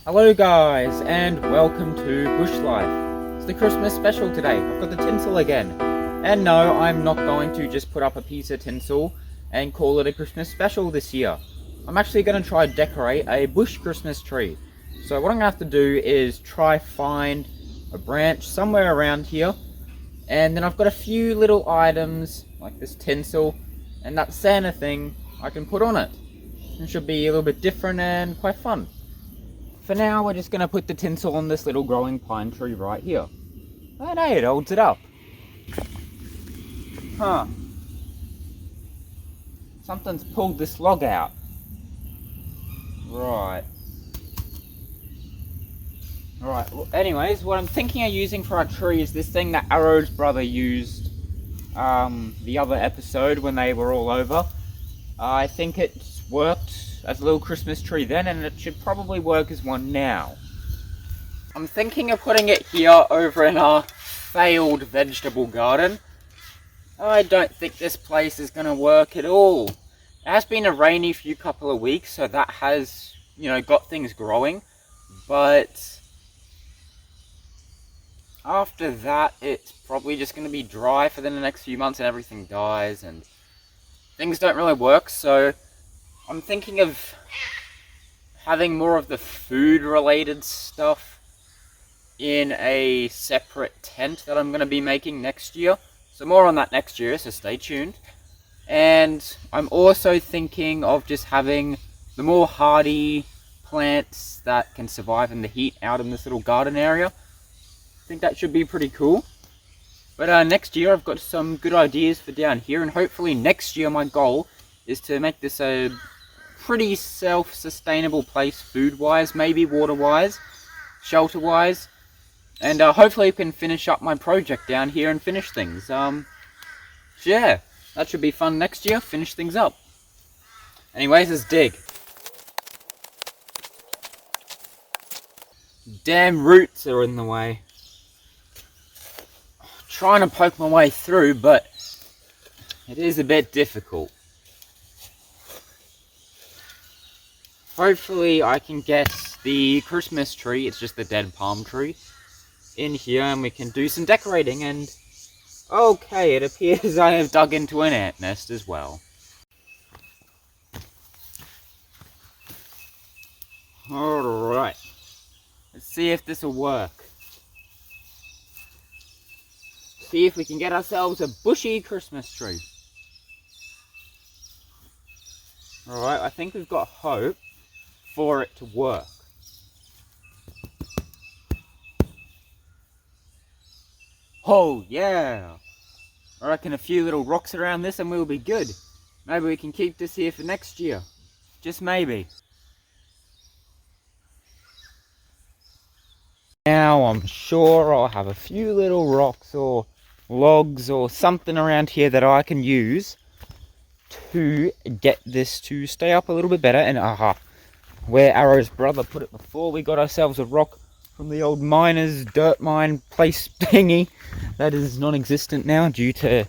Hello guys, and welcome to Bush Life. It's the Christmas special today. I've got the tinsel again. And no, I'm not going to just put up a piece of tinsel and call it a Christmas special this year. I'm actually going to try to decorate a bush Christmas tree. So what I'm going to have to do is try find a branch somewhere around here. And then I've got a few little items, like this tinsel and that Santa thing I can put on it. It should be a little bit different and quite fun. For now, we're just going to put the tinsel on this little growing pine tree right here. And hey, it holds it up. Huh. Something's pulled this log out. Right. Well, anyways, what I'm thinking of using for our tree is this thing that Arrow's brother used the other episode when they were all over. I think it's worked as a little Christmas tree then, and it should probably work as one now. I'm thinking of putting it here over in our failed vegetable garden. I don't think this place is going to work at all. It has been a rainy few couple of weeks, so that has, got things growing. But after that, it's probably just going to be dry for the next few months and everything dies and things don't really work. So I'm thinking of having more of the food related stuff in a separate tent that I'm going to be making next year. So more on that next year, so stay tuned. And I'm also thinking of just having the more hardy plants that can survive in the heat out in this little garden area. I think that should be pretty cool. But next year I've got some good ideas for down here, and hopefully next year my goal is to make this a pretty self-sustainable place, food-wise, maybe water-wise, shelter-wise, and hopefully I can finish up my project down here and finish things. So yeah, that should be fun next year, finish things up. Anyways, let's dig. Damn roots are in the way. Trying to poke my way through, but it is a bit difficult. Hopefully I can get the Christmas tree, it's just the dead palm tree, in here and we can do some decorating. And okay, it appears I have dug into an ant nest as well. Alright, let's see if this will work. See if we can get ourselves a bushy Christmas tree. Alright, I think we've got hope for it to work. Oh yeah! I reckon a few little rocks around this and we'll be good. Maybe we can keep this here for next year. Just maybe. Now I'm sure I'll have a few little rocks or logs or something around here that I can use to get this to stay up a little bit better. And where Arrow's brother put it before, we got ourselves a rock from the old miner's dirt mine place thingy that is non-existent now due to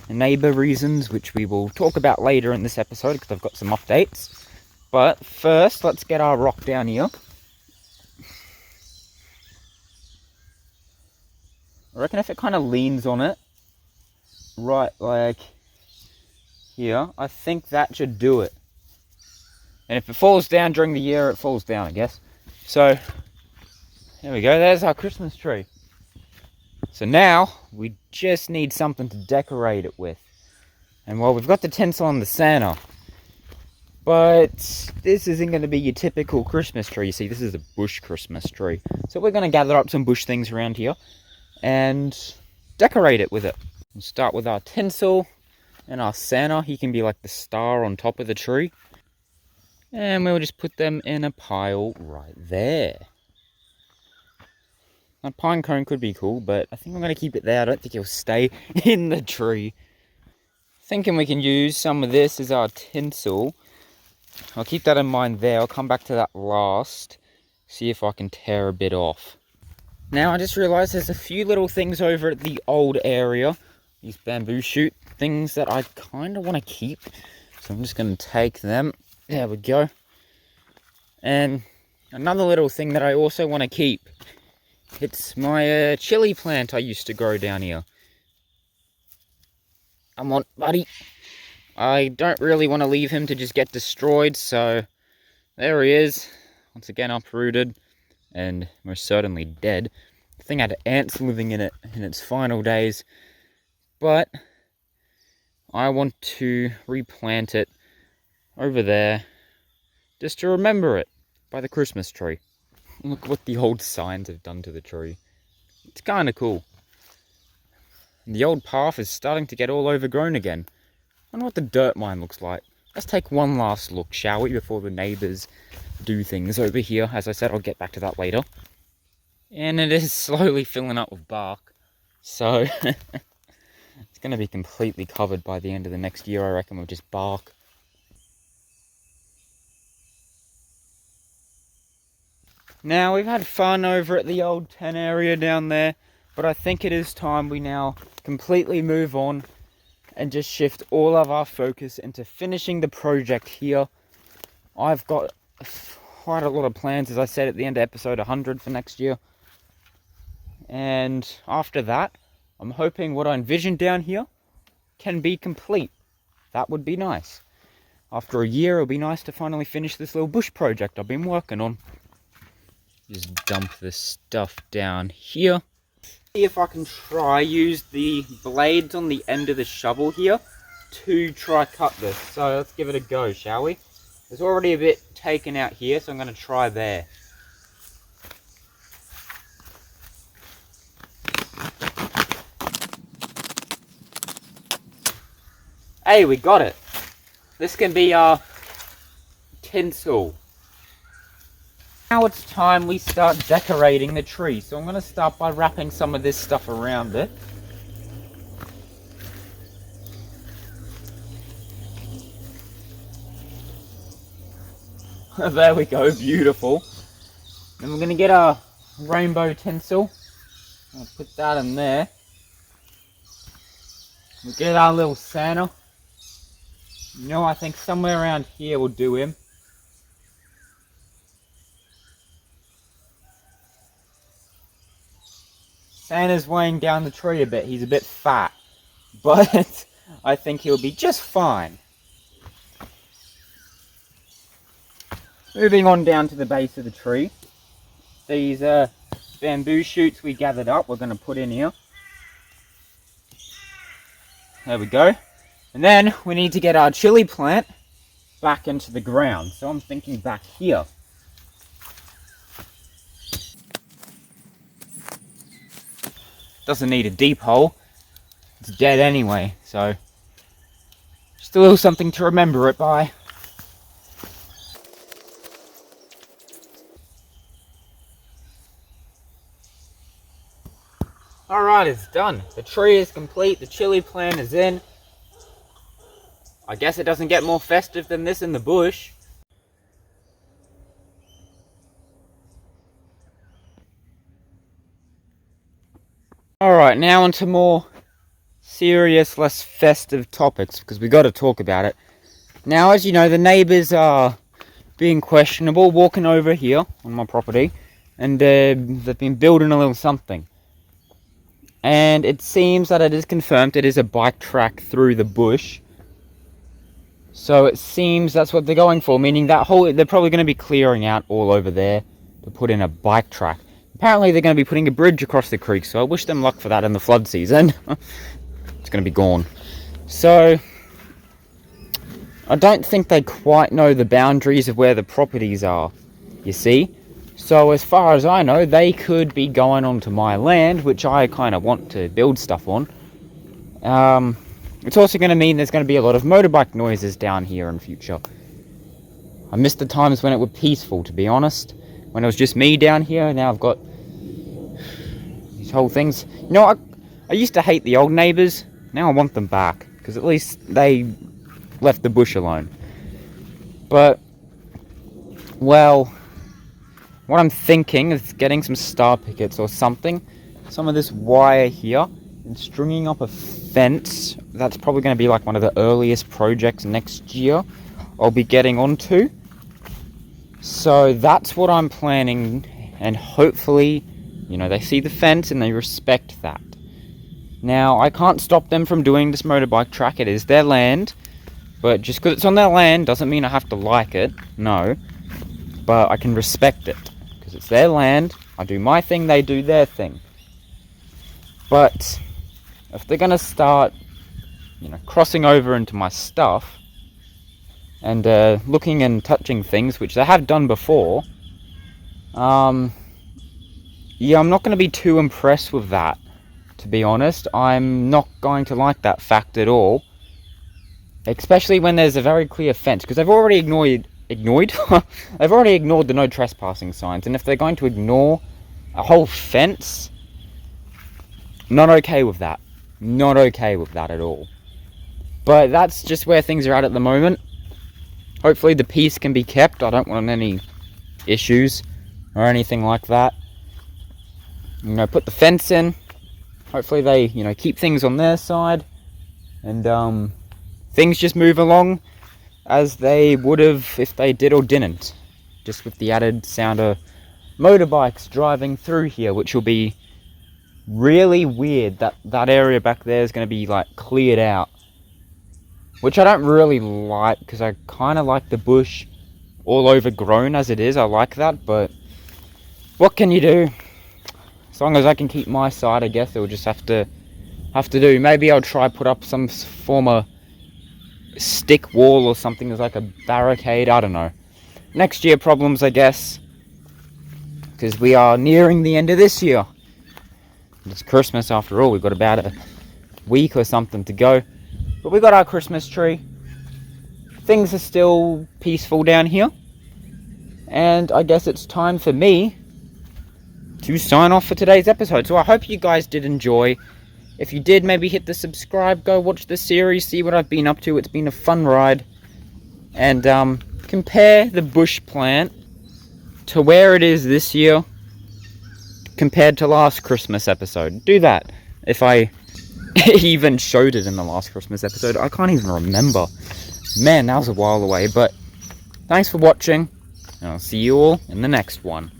neighbour reasons, which we will talk about later in this episode because I've got some updates. But first, let's get our rock down here. I reckon if it kind of leans on it, right like here, I think that should do it. And if it falls down during the year, it falls down, I guess. So, there we go, there's our Christmas tree. So now, we just need something to decorate it with. And well, we've got the tinsel on the Santa. But this isn't going to be your typical Christmas tree. You see, this is a bush Christmas tree. So we're going to gather up some bush things around here and decorate it with it. We'll start with our tinsel and our Santa. He can be like the star on top of the tree. And we'll just put them in a pile right there. That pine cone could be cool, but I think I'm going to keep it there. I don't think it'll stay in the tree. Thinking we can use some of this as our tinsel. I'll keep that in mind there. I'll come back to that last. See if I can tear a bit off. Now I just realised there's a few little things over at the old area. These bamboo shoot things that I kind of want to keep. So I'm just going to take them. There we go. And Another little thing that I also want to keep. It's my chili plant I used to grow down here. Come on, buddy. I don't really want to leave him to just get destroyed, so there he is. Once again uprooted and most certainly dead. The thing had ants living in it in its final days. But I want to replant it over there just to remember it by the Christmas tree. Look what the old signs have done to the tree. It's kind of cool. And the old path is starting to get all overgrown again. I wonder what the dirt mine looks like. Let's take one last look, shall we, before the neighbours do things over here. As I said, I'll get back to that later. And it is slowly filling up with bark. So, it's going to be completely covered by the end of the next year, I reckon, with just bark. Now, we've had fun over at the old 10 area down there, but I think it is time we now completely move on and just shift all of our focus into finishing the project here. I've got quite a lot of plans, as I said at the end of episode 100 for next year. And after that, I'm hoping what I envisioned down here can be complete. That would be nice. After a year, it'll be nice to finally finish this little bush project I've been working on. Just dump this stuff down here. See if I can try use the blades on the end of the shovel here to try cut this. So let's give it a go, shall we? There's already a bit taken out here, so I'm going to try there. Hey, we got it. This can be our tinsel. Now it's time we start decorating the tree. So I'm going to start by wrapping some of this stuff around it. There we go, beautiful. Then we're going to get our rainbow tinsel. I'll put that in there. We'll get our little Santa. You know, I think somewhere around here will do him. Santa's weighing down the tree a bit. He's a bit fat. But I think he'll be just fine. Moving on down to the base of the tree. These bamboo shoots we gathered up, we're going to put in here. There we go. And then we need to get our chili plant back into the ground. So I'm thinking back here. Doesn't need a deep hole. It's dead anyway, so just a little something to remember it by. Alright, it's done. The tree is complete, the chili plant is in. I guess it doesn't get more festive than this in the bush. Alright, now onto more serious, less festive topics, because we got to talk about it. Now, as you know, the neighbours are being questionable, walking over here on my property, and they've been building a little something. And it seems that it is confirmed it is a bike track through the bush. So it seems that's what they're going for, meaning that they're probably going to be clearing out all over there to put in a bike track. Apparently they're going to be putting a bridge across the creek, so I wish them luck for that in the flood season. It's going to be gone. So I don't think they quite know the boundaries of where the properties are, you see. So as far as I know, they could be going onto my land, which I kind of want to build stuff on. It's also going to mean there's going to be a lot of motorbike noises down here in future. I miss the times when it was peaceful, to be honest. When it was just me down here, now I've got these whole things. You know, I used to hate the old neighbours. Now I want them back, because at least they left the bush alone. But, well, what I'm thinking is getting some star pickets or something. Some of this wire here, and stringing up a fence. That's probably going to be like one of the earliest projects next year I'll be getting onto. So that's what I'm planning, and hopefully, they see the fence and they respect that. Now, I can't stop them from doing this motorbike track. It is their land, but just because it's on their land doesn't mean I have to like it. No, but I can respect it because it's their land. I do my thing, they do their thing. But if they're gonna start, crossing over into my stuff and looking and touching things, which they have done before, I'm not going to be too impressed with that, to be honest. I'm not going to like that fact at all, especially when there's a very clear fence, because they've already ignored they've already ignored the no trespassing signs, and if they're going to ignore a whole fence, not okay with that. Not okay with that at all. But that's just where things are at the moment. Hopefully the peace can be kept. I don't want any issues or anything like that. Put the fence in. Hopefully they, keep things on their side. And things just move along as they would have if they did or didn't. Just with the added sound of motorbikes driving through here, which will be really weird. That area back there is going to be cleared out, which I don't really like, because I kind of like the bush all overgrown as it is. I like that, but what can you do? As long as I can keep my side, I guess it'll just have to do. Maybe I'll try put up some form of stick wall or something as a barricade. I don't know. Next year problems, I guess, because we are nearing the end of this year. It's Christmas after all. We've got about a week or something to go. But we got our Christmas tree. Things are still peaceful down here. And I guess it's time for me to sign off for today's episode. So I hope you guys did enjoy. If you did, maybe hit the subscribe. Go watch the series. See what I've been up to. It's been a fun ride. And compare the bush plant to where it is this year compared to last Christmas episode. Do that. If I even showed it in the last Christmas episode. I can't even remember. Man, that was a while away. But thanks for watching, and I'll see you all in the next one.